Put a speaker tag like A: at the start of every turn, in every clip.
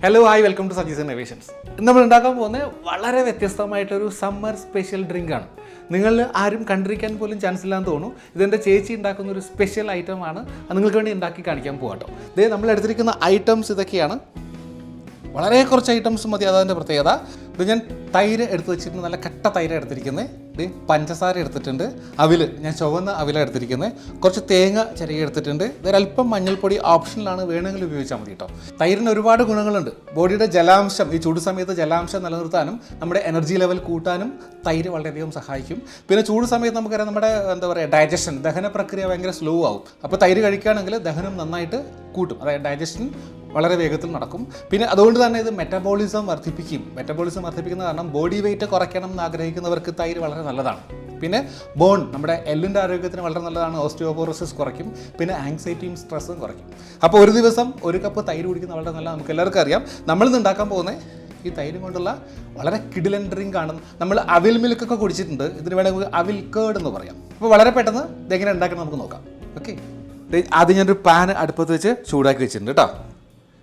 A: Hello hi welcome to Saji's Innovations. നമ്മൾ ഉണ്ടാക്കാൻ പോകുന്നത് വളരെ വ്യത്യസ്തമായിട്ടൊരു സമ്മർ സ്പെഷ്യൽ ഡ്രിങ്കാണ്. നിങ്ങൾ ആരും കണ്ടിരിക്കാൻ പോലും ചാൻസ് ഇല്ലാന്ന് തോന്നുന്നു. ഇതെൻ്റെ ചേച്ചി ഉണ്ടാക്കുന്ന ഒരു സ്പെഷ്യൽ ഐറ്റമാണ്. അത് നിങ്ങൾക്ക് വേണ്ടി ഉണ്ടാക്കി കാണിക്കാൻ പോകാട്ടോ. ഇതേ നമ്മൾ എടുത്തിരിക്കുന്ന ഐറ്റംസ് ഇതൊക്കെയാണ്. വളരെ കുറച്ച് ഐറ്റംസ് മതി, അതതിൻ്റെ പ്രത്യേകത. ഇത് ഞാൻ തൈര് എടുത്ത് വെച്ചിട്ടുണ്ട്, നല്ല കട്ട തൈര് എടുത്തിരിക്കുന്നത്. ഇത് പഞ്ചസാര എടുത്തിട്ടുണ്ട്, അവിൽ ഞാൻ ചുവന്ന അവിലാണ് എടുത്തിരിക്കുന്നത്, കുറച്ച് തേങ്ങ ചിരകി എടുത്തിട്ടുണ്ട്. ഇതൊരല്പം മഞ്ഞൾപ്പൊടി ഓപ്ഷനിലാണ്, വേണമെങ്കിൽ ഉപയോഗിച്ചാൽ മതി കേട്ടോ. തൈരിന് ഒരുപാട് ഗുണങ്ങളുണ്ട്. ബോഡിയുടെ ജലാംശം, ഈ ചൂട് സമയത്ത് ജലാംശം നിലനിർത്താനും നമ്മുടെ എനർജി ലെവൽ കൂട്ടാനും തൈര് വളരെയധികം സഹായിക്കും. പിന്നെ ചൂട് സമയത്ത് നമുക്കറിയാം നമ്മുടെ ഡൈജഷൻ, ദഹന പ്രക്രിയ ഭയങ്കര സ്ലോ ആവും. അപ്പോൾ തൈര് കഴിക്കുകയാണെങ്കിൽ ദഹനം നന്നായിട്ട് കൂട്ടും, അതായത് ഡൈജഷൻ വളരെ വേഗത്തിൽ നടക്കും. പിന്നെ അതുകൊണ്ട് തന്നെ ഇത് മെറ്റബോളിസം വർദ്ധിപ്പിക്കും. മെറ്റബോളിസം വർദ്ധിപ്പിക്കുന്ന കാരണം ബോഡി വെയിറ്റ് കുറയ്ക്കണം എന്ന് ആഗ്രഹിക്കുന്നവർക്ക് തൈര് വളരെ നല്ലതാണ്. പിന്നെ ബോൺ, നമ്മുടെ എല്ലിൻ്റെ ആരോഗ്യത്തിന് വളരെ നല്ലതാണ്. ഓസ്റ്റിയോപോറോസിസ് കുറയ്ക്കും. പിന്നെ ആങ്സൈറ്റിയും സ്ട്രെസ്സും കുറയ്ക്കും. അപ്പോൾ ഒരു ദിവസം ഒരു കപ്പ് തൈര് കുടിക്കുന്നത് വളരെ നല്ലതാണ്. നമുക്ക് എല്ലാവർക്കും അറിയാം. നമ്മളിന്ന് ഉണ്ടാക്കാൻ പോകുന്നത് ഈ തൈര് കൊണ്ടുള്ള വളരെ കിഡിലൻ ഡ്രിങ്ക് ആണ്. നമ്മൾ അവിൽ മിൽക്കൊക്കെ കുടിച്ചിട്ടുണ്ട്. ഇതിന് വേണമെങ്കിൽ അവിൽ കേർഡ് എന്ന് പറയാം. അപ്പോൾ വളരെ പെട്ടെന്ന് ഇതെങ്ങനെ ഉണ്ടാക്കണം നമുക്ക് നോക്കാം. ഓക്കെ, ആദ്യം ഞാനൊരു പാൻ അടുപ്പത്ത് വെച്ച് ചൂടാക്കി വെച്ചിട്ടുണ്ട് കേട്ടോ.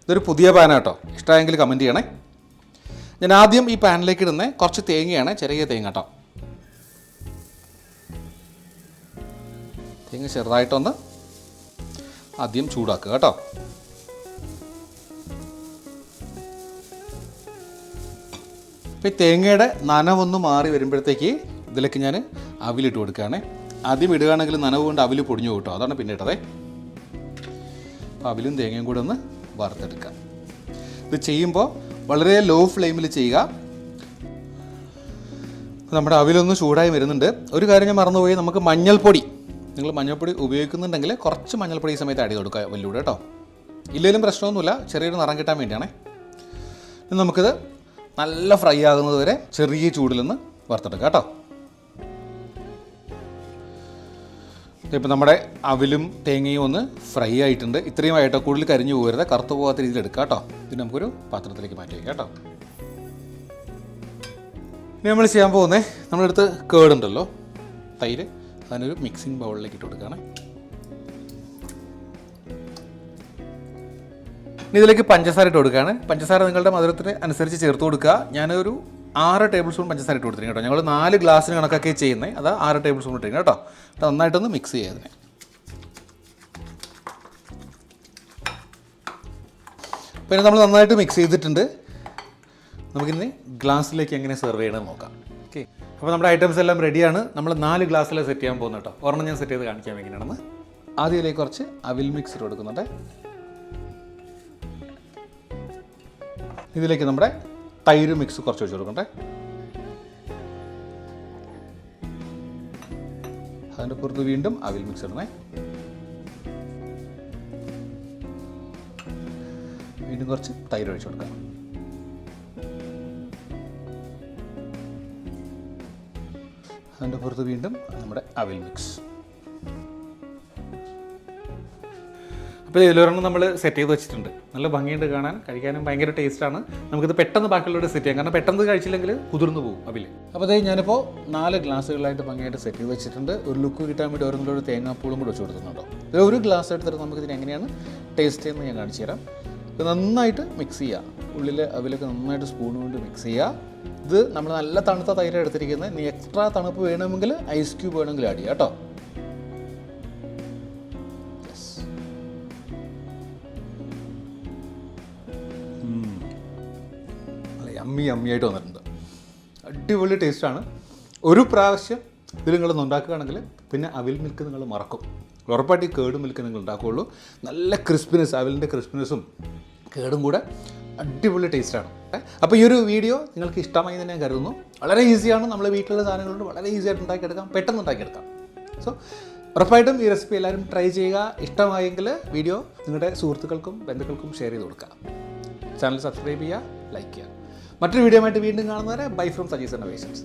A: ഇതൊരു പുതിയ പാനാട്ടോ. ഇഷ്ടമായെങ്കിൽ കമൻറ്റ് ചെയ്യണേ. ഞാൻ ആദ്യം ഈ പാനിലേക്ക് ഇടുന്നത് കുറച്ച് തേങ്ങയാണ്, ചെറിയ തേങ്ങ കേട്ടോ. തേങ്ങ ചെറുതായിട്ടൊന്ന് ആദ്യം ചൂടാക്കുക കേട്ടോ. അപ്പോൾ ഈ തേങ്ങയുടെ നനവൊന്ന് മാറി വരുമ്പോഴത്തേക്ക് ഇതിലേക്ക് ഞാൻ അവിലിട്ട് കൊടുക്കുകയാണേ. ആദ്യം ഇടുകയാണെങ്കിൽ നനവ് കൊണ്ട് അവിൽ പൊടിഞ്ഞു കേട്ടോ, അതാണ് പിന്നെ ഇട്ടതേ. അപ്പോൾ അവിലും തേങ്ങയും കൂടെ ഒന്ന് വറുത്തെടുക്കുക. ഇത് ചെയ്യുമ്പോൾ വളരെ ലോ ഫ്ലെയിമിൽ ചെയ്യുക. നമ്മുടെ അവിലൊന്ന് ചൂടായി വരുന്നുണ്ട്. ഒരു കാര്യം ഞാൻ മറന്നുപോയി, നമുക്ക് മഞ്ഞൾപ്പൊടി, നിങ്ങൾ മഞ്ഞൾപ്പൊടി ഉപയോഗിക്കുന്നുണ്ടെങ്കിൽ കുറച്ച് മഞ്ഞൾപ്പൊടി ഈ സമയത്ത് ആഡ് ചെയ്ത് കൊടുക്കുക വലിയൂടെ കേട്ടോ. ഇല്ലെങ്കിലും പ്രശ്നമൊന്നുമില്ല, ചെറിയൊരു നിറം കിട്ടാൻ വേണ്ടിയാണേ. നമുക്കിത് നല്ല ഫ്രൈ ആകുന്നത് വരെ ചെറിയ ചൂടിലൊന്ന് വറുത്തെടുക്കുക കേട്ടോ. ഇപ്പോൾ നമ്മുടെ അവിലും തേങ്ങയും ഒന്ന് ഫ്രൈ ആയിട്ടുണ്ട്. ഇത്രയും ആയിട്ടോ, കൂടുതൽ കരിഞ്ഞു പോകരുത്, കറുത്തു പോകാത്ത രീതിയിൽ എടുക്കുക കേട്ടോ. ഇത് നമുക്കൊരു പാത്രത്തിലേക്ക് മാറ്റി വയ്ക്കാം കേട്ടോ. ഇനി നമ്മൾ ചെയ്യാൻ പോകുന്നത്, നമ്മളെടുത്ത് കേർഡ് ഉണ്ടല്ലോ, തൈര്, അതിനൊരു മിക്സിംഗ് ബൗളിലേക്ക് ഇട്ട് കൊടുക്കുകയാണ്. ഇനി ഇതിലേക്ക് പഞ്ചസാര ഇട്ട് കൊടുക്കുകയാണ്. പഞ്ചസാര നിങ്ങളുടെ മധുരത്തിന് അനുസരിച്ച് ചേർത്ത് കൊടുക്കുക. ഞാനൊരു 6 ടേബിൾ സ്പൂൺ പഞ്ചസാര ഇട്ട് കൊടുത്തിരിക്കും കേട്ടോ. ഞങ്ങൾ 4 ഗ്ലാസ്സിന് കണക്കൊക്കെ ചെയ്യുന്നത്, അത് 6 ടേബിൾ സ്പൂൺ ഇട്ടിരിക്കും കേട്ടോ. നന്നായിട്ടൊന്ന് മിക്സ് ചെയ്യുക അതിനെ. പിന്നെ നമ്മൾ നന്നായിട്ട് മിക്സ് ചെയ്തിട്ടുണ്ട്. നമുക്കിനി ഗ്ലാസ്സിലേക്ക് എങ്ങനെ സെർവ് ചെയ്യണമെന്ന് നോക്കാം. ഓക്കെ, അപ്പോൾ നമ്മുടെ ഐറ്റംസ് എല്ലാം റെഡിയാണ്. നമ്മൾ 4 ഗ്ലാസ്സിൽ സെറ്റ് ചെയ്യാൻ പോകുന്നത് കേട്ടോ. ഒരെണ്ണം ഞാൻ സെറ്റ് ചെയ്ത് കാണിക്കാൻ എങ്ങനെയാണെന്ന്. ആദ്യത്തിലേക്ക് കുറച്ച് അവിൽ മിക്സ് ഇട്ട് കൊടുക്കുന്നുണ്ട്. ഇതിലേക്ക് നമ്മുടെ തൈര് മിക്സ് കുറച്ച് വെച്ച് കൊടുക്കണ്ടേ. അതിൻ്റെ പുറത്ത് വീണ്ടും അവിൽ മിക്സ് ഇടണേ. വീണ്ടും കുറച്ച് തൈര് ഒഴിച്ചു കൊടുക്കാം. അതിൻ്റെ പുറത്ത് വീണ്ടും നമ്മുടെ അവിൽ മിക്സ്. അപ്പോൾ ഇതിലൊരെണ്ണം നമ്മൾ സെറ്റ് ചെയ്ത് വെച്ചിട്ടുണ്ട്. നല്ല ഭംഗിയുണ്ട് കാണാൻ, കഴിക്കാനും ഭയങ്കര ടേസ്റ്റാണ്. നമുക്കിത് പെട്ടെന്ന് ബാക്കിയുള്ളവരുടെ സെറ്റ് ചെയ്യാം, കാരണം പെട്ടെന്ന് കഴിച്ചില്ലെങ്കിൽ കുതിർന്നു പോകും അവിൽ. അപ്പോൾ അതേ ഞാനിപ്പോൾ 4 ഗ്ലാസ്സുകളായിട്ട് ഭംഗിയായിട്ട് സെറ്റ് ചെയ്ത് വെച്ചിട്ടുണ്ട്. ഒരു ലുക്ക് കിട്ടാൻ വേണ്ടി ഓരോന്നിലൊരു തേങ്ങാപ്പൂളും കൂടെ വെച്ച് കൊടുക്കുന്നുണ്ടോ. ഇത് ഒരു ഗ്ലാസ് എടുത്തിട്ട് നമുക്കിതിന് എങ്ങനെയാണ് ടേസ്റ്റ് ചെയ്യുന്നത് ഞാൻ കാണിച്ചു തരാം. ഇത് നന്നായിട്ട് മിക്സ് ചെയ്യുക. ഉള്ളിൽ അവിലൊക്കെ നന്നായിട്ട് സ്പൂൺ കൊണ്ട് മിക്സ് ചെയ്യുക. ഇത് നമ്മൾ നല്ല തണുത്ത തൈര് എടുത്തിരിക്കുന്നത്. നീ എക്സ്ട്രാ തണുപ്പ് വേണമെങ്കിൽ ഐസ് ക്യൂബ് വേണമെങ്കിൽ ആഡ് ചെയ്യുക കേട്ടോ. അമ്മിയായിട്ട് വന്നിട്ടുണ്ട്. അടിപൊളി ടേസ്റ്റാണ്. ഒരു പ്രാവശ്യം ഇതിൽ നിങ്ങളൊന്ന് ഉണ്ടാക്കുകയാണെങ്കിൽ പിന്നെ അവിൽ മിൽക്ക് നിങ്ങൾ മറക്കും. ഉറപ്പായിട്ട് ഈ കേർഡ് മിൽക്ക് നിങ്ങൾ ഉണ്ടാക്കുകയുള്ളൂ. നല്ല ക്രിസ്പിനെസ്, അവിലിൻ്റെ ക്രിസ്പിനെസ്സും കേടും കൂടെ അടിപൊളി ടേസ്റ്റാണ്. അപ്പോൾ ഈ ഒരു വീഡിയോ നിങ്ങൾക്ക് ഇഷ്ടമായി തന്നെ ഞാൻ കരുതുന്നു. വളരെ ഈസിയാണ്. നമ്മൾ വീട്ടിലുള്ള സാധനങ്ങളുണ്ട്, വളരെ ഈസിയായിട്ട് ഉണ്ടാക്കിയെടുക്കാം, പെട്ടെന്ന് ഉണ്ടാക്കിയെടുക്കാം. സോ ഉറപ്പായിട്ടും ഈ റെസിപ്പി എല്ലാവരും ട്രൈ ചെയ്യുക. ഇഷ്ടമായെങ്കിൽ വീഡിയോ നിങ്ങളുടെ സുഹൃത്തുക്കൾക്കും ബന്ധുക്കൾക്കും ഷെയർ ചെയ്ത് കൊടുക്കുക. ചാനൽ സബ്സ്ക്രൈബ് ചെയ്യുക, ലൈക്ക് ചെയ്യുക. മറ്റൊരു വീഡിയോ ആയിട്ട് വീണ്ടും കാണുന്നവരെ ബൈ ഫ്രം സജീസ് ഇന്നോവേഷൻസ്.